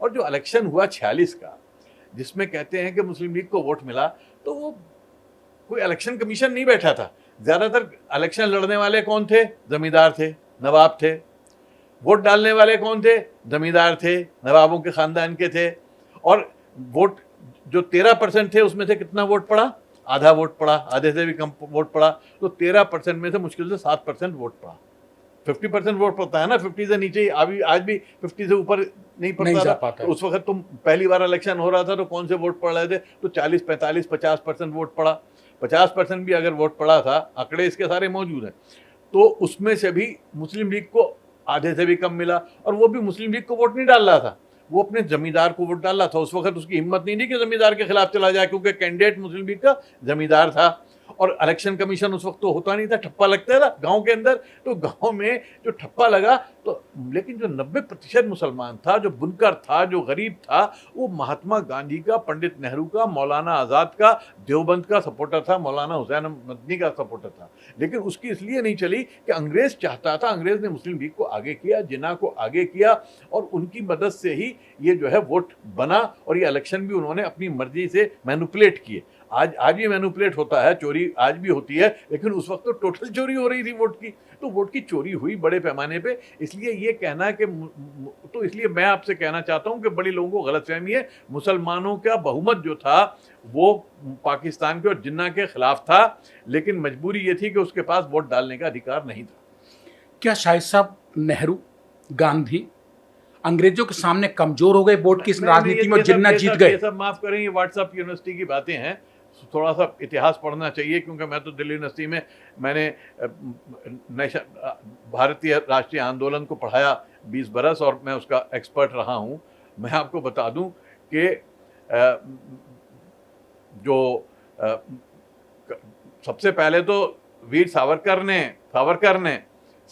और जो इलेक्शन हुआ 46 का, जिसमें कहते हैं कि मुस्लिम लीग को वोट मिला, तो वो कोई इलेक्शन कमीशन नहीं बैठा था। ज़्यादातर इलेक्शन लड़ने वाले कौन थे? जमींदार थे, नवाब थे। वोट डालने वाले कौन थे? जमींदार थे, नवाबों के ख़ानदान के थे। और वोट जो 13% थे, उसमें से कितना वोट पड़ा? आधा वोट पड़ा, आधे से भी कम वोट पड़ा। तो 13% में से मुश्किल से 7% वोट पड़ा। 50% वोट पड़ता है ना, 50 से नीचे ही। अभी आज भी 50 से ऊपर नहीं पड़ता था। तो उस वक्त तुम पहली बार इलेक्शन हो रहा था तो कौन से वोट पड़ रहे थे? तो 40, 45, 50% वोट पड़ा। 50% भी अगर वोट पड़ा था, आंकड़े इसके सारे मौजूद हैं, तो उसमें से भी मुस्लिम लीग को आधे से भी कम मिला। और वो भी मुस्लिम लीग को वोट नहीं डाल रहा था, वो अपने जमींदार को वोट डाल रहा था। उस वक्त उसकी हिम्मत नहीं थी कि जमींदार के खिलाफ चला जाए, क्योंकि कैंडिडेट मुस्लिम लीग का जमींदार था। और इलेक्शन कमीशन उस वक्त तो होता नहीं था, ठप्पा लगता था गांव के अंदर। तो गांव में जो ठप्पा लगा, तो लेकिन जो 90% मुसलमान था, जो बुनकर था, जो गरीब था, वो महात्मा गांधी का, पंडित नेहरू का, मौलाना आज़ाद का, देवबंद का सपोर्टर था, मौलाना हुसैन मदनी का सपोर्टर था। लेकिन उसकी इसलिए नहीं चली कि अंग्रेज़ चाहता था। अंग्रेज़ ने मुस्लिम लीग को आगे किया, जिन्ना को आगे किया, और उनकी मदद से ही ये जो है वोट बना। और ये इलेक्शन भी उन्होंने अपनी मर्जी से मैनिपुलेट किए। आज भी मैनिपुलेट होता है, चोरी आज भी होती है, लेकिन उस वक्त तो टोटल चोरी हो रही थी वोट की। तो वोट की चोरी हुई बड़े पैमाने पे। इसलिए ये कहना कि तो इसलिए मैं आपसे कहना चाहता हूं कि बड़ी लोगों को गलतफहमी है। मुसलमानों का बहुमत जो था वो पाकिस्तान के और जिन्ना के खिलाफ था, लेकिन मजबूरी ये थी कि उसके पास वोट डालने का अधिकार नहीं था। क्या शाहिद साहब, नेहरू, गांधी अंग्रेजों के सामने कमजोर हो गए वोट की इस राजनीति में, जिन्ना जीत गए? ये सब माफ करें, ये व्हाट्सएप यूनिवर्सिटी की बातें हैं। थोड़ा सा इतिहास पढ़ना चाहिए, क्योंकि मैं तो दिल्ली यूनिवर्सिटी में मैंने भारतीय राष्ट्रीय आंदोलन को पढ़ाया 20 बरस, और मैं उसका एक्सपर्ट रहा हूँ। मैं आपको बता दूं कि सबसे पहले तो वीर सावरकर ने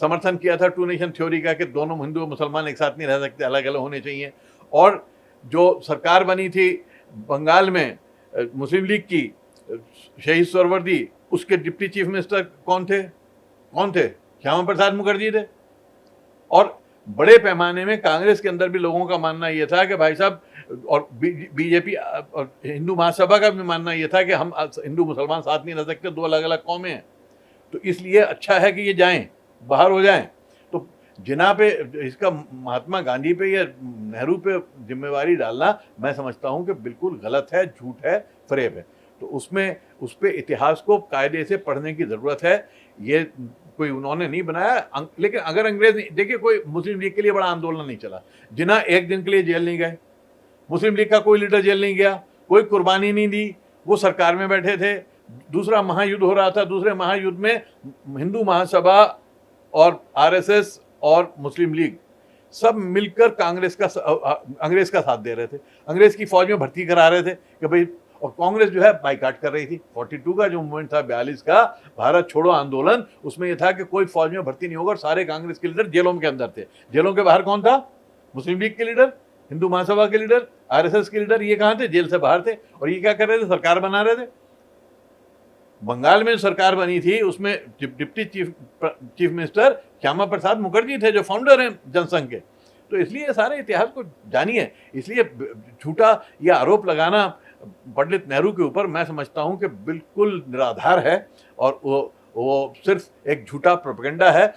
समर्थन किया था टू नेशन थ्योरी का, कि दोनों हिंदू और मुसलमान एक साथ नहीं रह सकते, अलग अलग होने चाहिए। और जो सरकार बनी थी बंगाल में मुस्लिम लीग की, शहीद सोहरावर्दी, उसके डिप्टी चीफ मिनिस्टर कौन थे? श्यामा प्रसाद मुखर्जी थे। और बड़े पैमाने में कांग्रेस के अंदर भी लोगों का मानना यह था कि भाई साहब, और बीजेपी और हिंदू महासभा का भी मानना यह था कि हम हिंदू मुसलमान साथ नहीं रह सकते, दो अलग अलग कौमें हैं। तो इसलिए अच्छा है कि ये जाएं, बाहर हो जाएं। तो जिन्ना पे, इसका महात्मा गांधी पे या नेहरू पे जिम्मेवारी डालना, मैं समझता हूं कि बिल्कुल गलत है, झूठ है, फरेब है। तो उस पे इतिहास को कायदे से पढ़ने की ज़रूरत है। ये कोई उन्होंने नहीं बनाया। लेकिन अगर अंग्रेज नहीं, देखिए, कोई मुस्लिम लीग के लिए बड़ा आंदोलन नहीं चला। जिन्ना एक दिन के लिए जेल नहीं गए, मुस्लिम लीग का कोई लीडर जेल नहीं गया, कोई कुर्बानी नहीं दी, वो सरकार में बैठे थे। दूसरा महायुद्ध हो रहा था, दूसरे महायुद्ध में हिंदू महासभा और आरएसएस और मुस्लिम लीग सब मिलकर अंग्रेज का साथ दे रहे थे। अंग्रेज की फौज में भर्ती करा रहे थे कि भाई, और कांग्रेस जो है बाइकाट कर रही थी। 42 का जो मूवमेंट था, 42 का भारत छोड़ो आंदोलन, उसमें यह था कि कोई फौज में भर्ती नहीं होगा। और सारे कांग्रेस के लीडर जेलों के अंदर थे। जेलों के बाहर कौन था? मुस्लिम लीग के लीडर, हिंदू महासभा के लीडर, आरएसएस के लीडर। ये कहाँ थे? जेल से बाहर थे। और ये क्या कर रहे थे? सरकार बना रहे थे। बंगाल में सरकार बनी थी, उसमें deputy chief minister Shyama Prasad Mukherjee थे, जो फाउंडर हैं जनसंघ के। तो इसलिए सारे इतिहास को जानिए। इसलिए झूठा यह आरोप लगाना पंडित नेहरू के ऊपर, मैं समझता हूं कि बिल्कुल निराधार है, और वो सिर्फ एक झूठा प्रोपेगेंडा है।